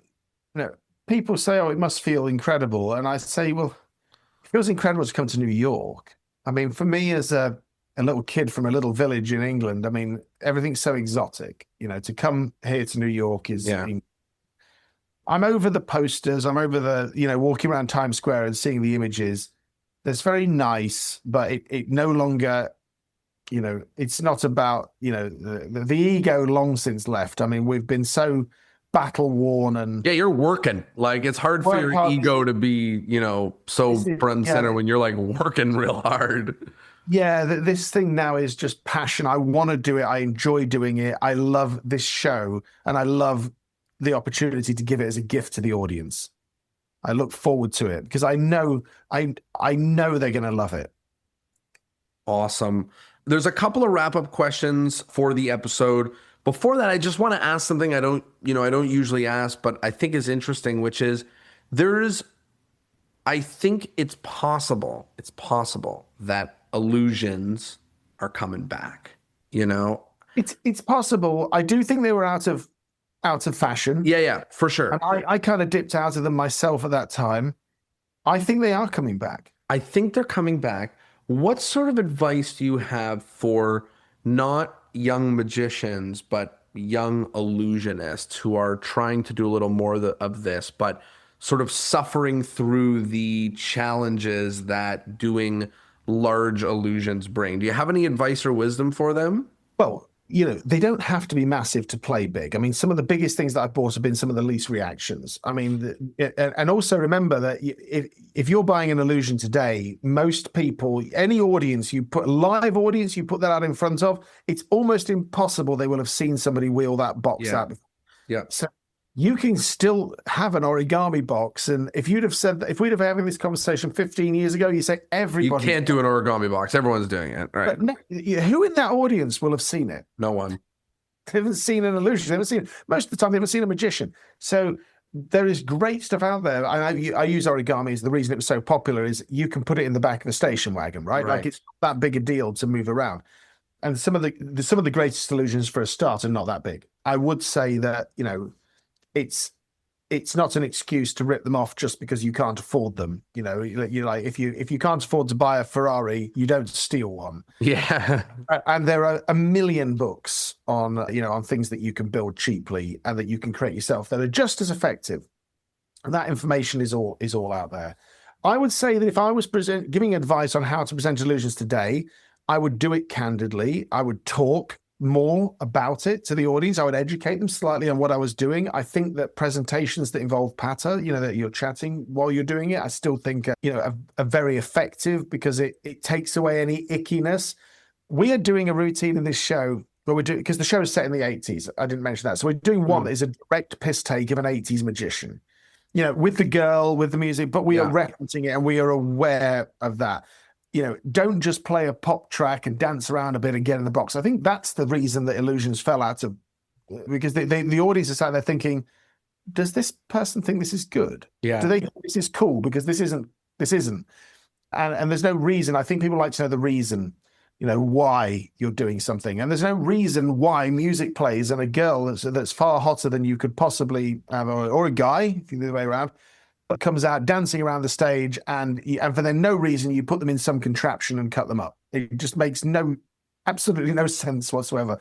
people say, oh, it must feel incredible. And I say, well, it feels incredible to come to New York. For me as a little kid from a little village in England, everything's so exotic. To come here to New York is... Yeah. I'm over the posters. I'm over the, walking around Times Square and seeing the images. That's very nice, but it no longer, it's not about, the ego long since left. We've been so battle worn and... Yeah, you're working. Like, it's hard for your ego to be, so front and center when you're like working real hard. Yeah, this thing now is just passion. I want to do it. I enjoy doing it. I love this show, and I love the opportunity to give it as a gift to the audience. I look forward to it because I know they're going to love it. Awesome. There's a couple of wrap-up questions for the episode. Before that, I just want to ask something I don't usually ask, but I think is interesting, which is I think it's possible that illusions are coming back, It's possible. I do think they were out of fashion. Yeah, for sure. And I kind of dipped out of them myself at that time. I think they are coming back. I think they're coming back. What sort of advice do you have for not young magicians, but young illusionists who are trying to do a little more of this, but sort of suffering through the challenges that doing large illusions bring? Do you have any advice or wisdom for them? Well, they don't have to be massive to play big. Some of the biggest things that I've bought have been some of the least reactions. And also remember that if you're buying an illusion today, most people, any audience, live audience, you put that out in front of, it's almost impossible they will have seen somebody wheel that box out before. Yeah. So you can still have an origami box. And if we'd have having this conversation 15 years ago, you say everybody... You can't do an origami box. Everyone's doing it. Right. Who in that audience will have seen it? No one. They haven't seen an illusion. They haven't seen... Most of the time, they haven't seen a magician. So there is great stuff out there. I use origami as the reason it was so popular is you can put it in the back of the station wagon, right? Like it's not that big a deal to move around. And some of the greatest illusions for a start are not that big. I would say that, it's not an excuse to rip them off just because you can't afford them. You're like, if you can't afford to buy a Ferrari, you don't steal one. Yeah. And there are a million books on things that you can build cheaply and that you can create yourself that are just as effective. And that information is all out there. I would say that if I was giving advice on how to present illusions today, I would do it candidly. I would talk more about it to the audience. I would educate them slightly on what I was doing. I think that presentations that involve patter, that you're chatting while you're doing it, I still think, are very effective because it takes away any ickiness. We are doing a routine in this show where we're doing, because the show is set in the 80s. I didn't mention that. So we're doing one that is a direct piss take of an 80s magician, with the girl, with the music, but we are referencing it and we are aware of that. Don't just play a pop track and dance around a bit and get in the box. I think that's the reason that Illusions fell out of, because the audience is sat there thinking, does this person think this is good? Yeah. Do they think this is cool? Because this isn't. And there's no reason. I think people like to know the reason, why you're doing something. And there's no reason why music plays and a girl that's far hotter than you could possibly have, or a guy, if you do the way around, but comes out dancing around the stage, and for then no reason you put them in some contraption and cut them up. It just makes absolutely no sense whatsoever.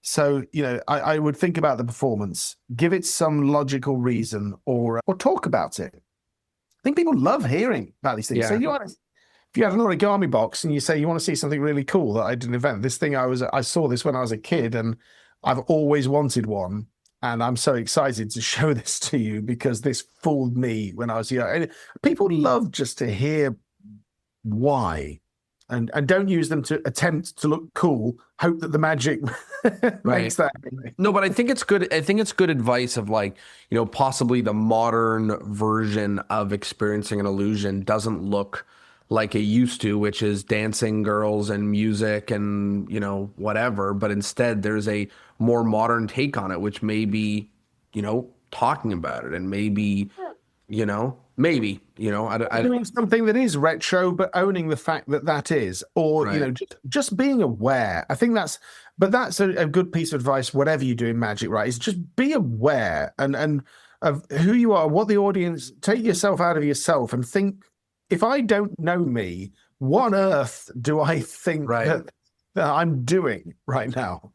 So, I would think about the performance, give it some logical reason, or talk about it. I think people love hearing about these things. Yeah. So if you have an origami box and you say you want to see something really cool that I did an event, this thing I saw this when I was a kid and I've always wanted one. And I'm so excited to show this to you because this fooled me when I was young. And people love just to hear why, and don't use them to attempt to look cool. Hope that the magic makes that. No, but I think it's good. I think it's good advice of possibly the modern version of experiencing an illusion doesn't look like it used to, which is dancing girls and music and, whatever. But instead there's a more modern take on it, which may be, talking about it and maybe, doing something that is retro, but owning the fact that is, or, just being aware. I think that's a good piece of advice, whatever you do in magic, right? Is just be aware and of who you are, what the audience, take yourself out of yourself and think, if I don't know me, what on earth do I think that I'm doing right now?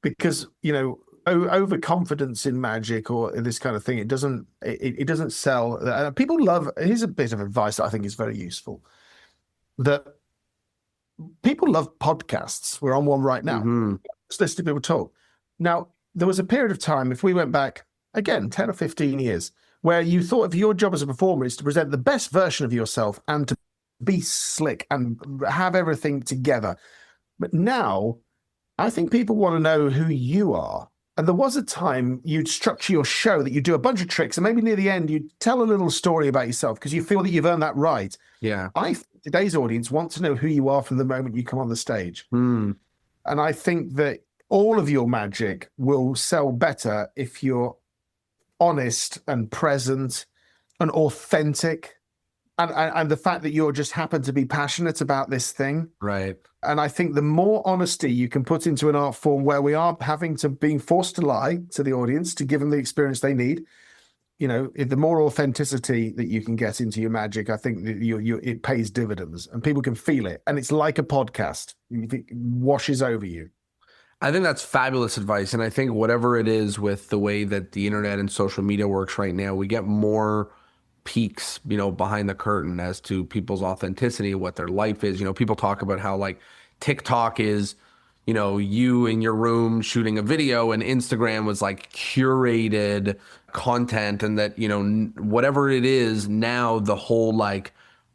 Because, overconfidence in magic or this kind of thing, it doesn't sell. People love, here's a bit of advice that I think is very useful, that people love podcasts. We're on one right now. Mm-hmm. Just listen to people talk. Now, there was a period of time, if we went back, again, 10 or 15 years, where you thought of your job as a performer is to present the best version of yourself and to be slick and have everything together. But now, I think people want to know who you are. And there was a time you'd structure your show that you do a bunch of tricks, and maybe near the end, you'd tell a little story about yourself because you feel that you've earned that right. Yeah. I think today's audience want to know who you are from the moment you come on the stage. And I think that all of your magic will sell better if you're honest and present and authentic, and the fact that you're just happen to be passionate about this thing. Right. And I think the more honesty you can put into an art form where we are being forced to lie to the audience to give them the experience they need, the more authenticity that you can get into your magic, I think that it pays dividends and people can feel it. And it's like a podcast. It washes over you. I think that's fabulous advice. And I think whatever it is with the way that the internet and social media works right now, we get more peeks, behind the curtain as to people's authenticity, what their life is. People talk about how TikTok is, you in your room shooting a video, and Instagram was curated content, and that, whatever it is now, the whole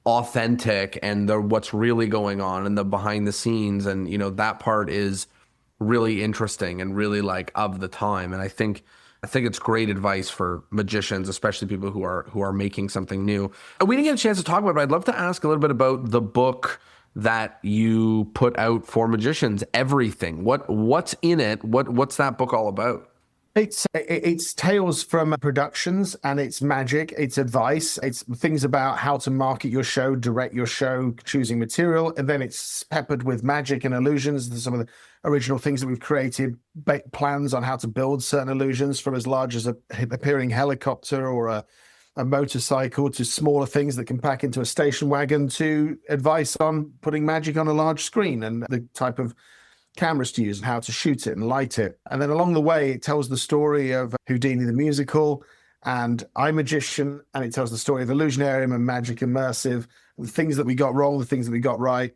authentic and what's really going on and the behind the scenes. And, that part is really interesting and really of the time. And I think it's great advice for magicians, especially people who are making something new. We didn't get a chance to talk about it, but I'd love to ask a little bit about the book that you put out for magicians, Everything. What's in it? What's that book all about? It's tales from productions, and it's magic, it's advice, it's things about how to market your show, direct your show, choosing material, and then it's peppered with magic and illusions. There's some of the original things that we've created, plans on how to build certain illusions, from as large as a appearing helicopter or a motorcycle, to smaller things that can pack into a station wagon, to advice on putting magic on a large screen and the type of cameras to use and how to shoot it and light it. And then along the way, it tells the story of Houdini the musical and I'm Magician, and it tells the story of Illusionarium and Magic Immersive, the things that we got wrong, the things that we got right.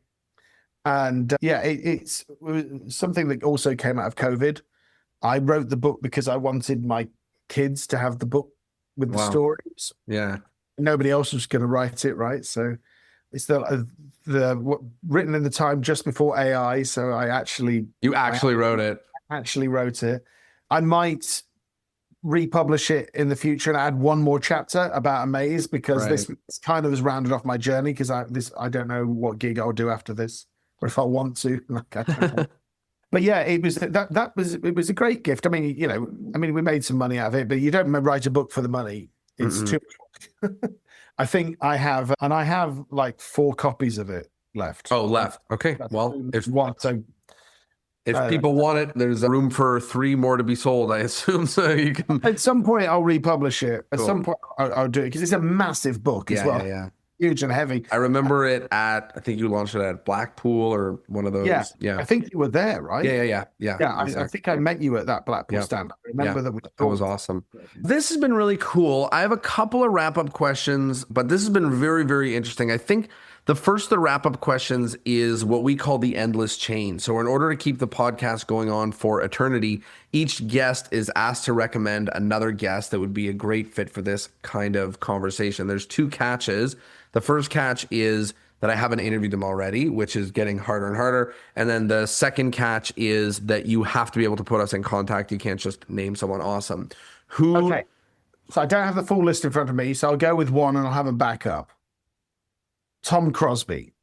And it was something that also came out of COVID. I wrote the book because I wanted my kids to have the book with the stories. Yeah. Nobody else was going to write it, right? So it's written in the time just before AI. So You actually wrote it. Actually wrote it. I might republish it in the future and add one more chapter about a maze, because this kind of has rounded off my journey, because I don't know what gig I'll do after this, or if I want to. But yeah, it was a great gift. I mean, we made some money out of it, but you don't write a book for the money. It's too much. I think I have like 4 copies of it left. Oh, left. Okay. Well, if people want it, there's room for 3 more to be sold, I assume. So you can. At some point, I'll republish it. At some point, I'll do it, because it's a massive book as well. Yeah. Huge and heavy. I remember it I think you launched it at Blackpool or one of those. Yeah. I think you were there, right? Yeah. Exactly. I think I met you at that Blackpool stand. I remember that was awesome. This has been really cool. I have a couple of wrap-up questions, but this has been very, very interesting. I think the first of the wrap-up questions is what we call the endless chain. So in order to keep the podcast going on for eternity, each guest is asked to recommend another guest that would be a great fit for this kind of conversation. There's 2 catches. The first catch is that I haven't interviewed them already, which is getting harder and harder. And then the second catch is that you have to be able to put us in contact. You can't just name someone awesome. Okay. So I don't have the full list in front of me, so I'll go with one and I'll have a backup. Tom Crosby.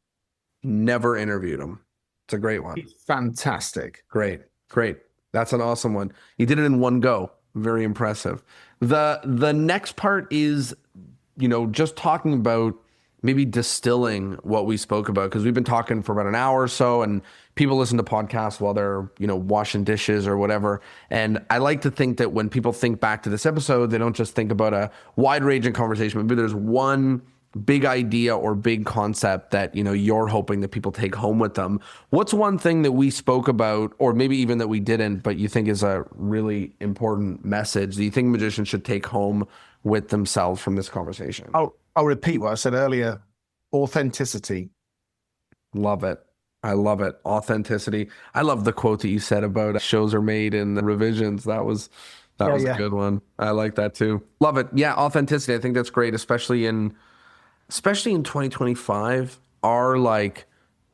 Never interviewed him. It's a great one. He's fantastic. Great. That's an awesome one. You did it in one go. Very impressive. The next part is, just talking about maybe distilling what we spoke about, because we've been talking for about an hour or so, and people listen to podcasts while they're, washing dishes or whatever. And I like to think that when people think back to this episode, they don't just think about a wide-ranging conversation. Maybe there's one big idea or big concept that, you're hoping that people take home with them. What's one thing that we spoke about, or maybe even that we didn't, but you think is a really important message that you think magicians should take home with themselves from this conversation? I'll repeat what I said earlier. Authenticity. Love it. I love it. Authenticity. I love the quote that you said about shows are made in the revisions. That was a good one. I like that too. Love it. Yeah, authenticity. I think that's great, especially in 2025. Our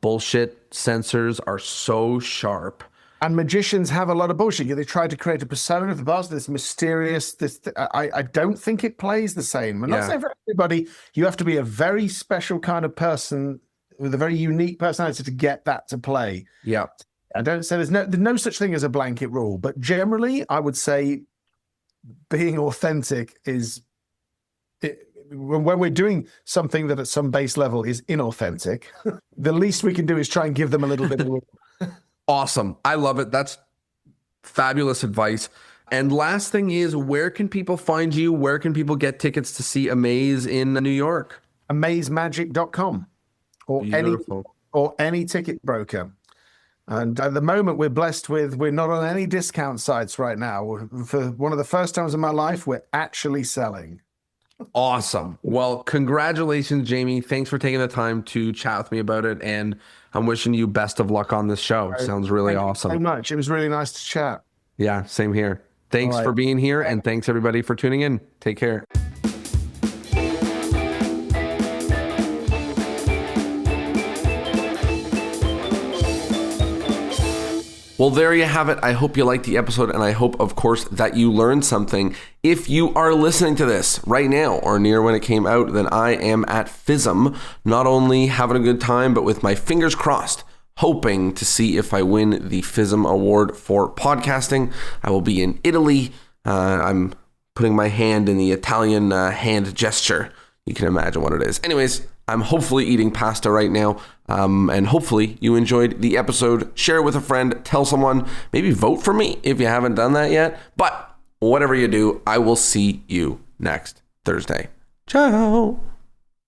bullshit sensors are so sharp. And magicians have a lot of bullshit. They try to create a persona of the boss, this mysterious. I don't think it plays the same. I'm not saying for everybody. You have to be a very special kind of person with a very unique personality to get that to play. Yeah. I don't say there's no such thing as a blanket rule, but generally, I would say being authentic is. When we're doing something that at some base level is inauthentic, the least we can do is try and give them a little bit of room. Awesome. I love it. That's fabulous advice. And last thing is, where can people find you? Where can people get tickets to see Amaze in New York? Amazemagic.com or any ticket broker. And at the moment, we're blessed with, we're not on any discount sites right now. For one of the first times in my life, we're actually selling. Awesome. Well, congratulations, Jamie. Thanks for taking the time to chat with me about it. And I'm wishing you best of luck on this show. Sounds really awesome. Thank you so much. It was really nice to chat. Yeah, same here. Thanks for being here. And thanks everybody for tuning in. Take care. Well, there you have it. I hope you liked the episode, and I hope, of course, that you learned something. If you are listening to this right now or near when it came out, then I am at FISM, not only having a good time, but with my fingers crossed, hoping to see if I win the FISM award for podcasting. I will be in Italy. I'm putting my hand in the Italian hand gesture. You can imagine what it is. Anyways, I'm hopefully eating pasta right now, and hopefully you enjoyed the episode. Share it with a friend, tell someone, maybe vote for me if you haven't done that yet. But whatever you do, I will see you next Thursday. Ciao.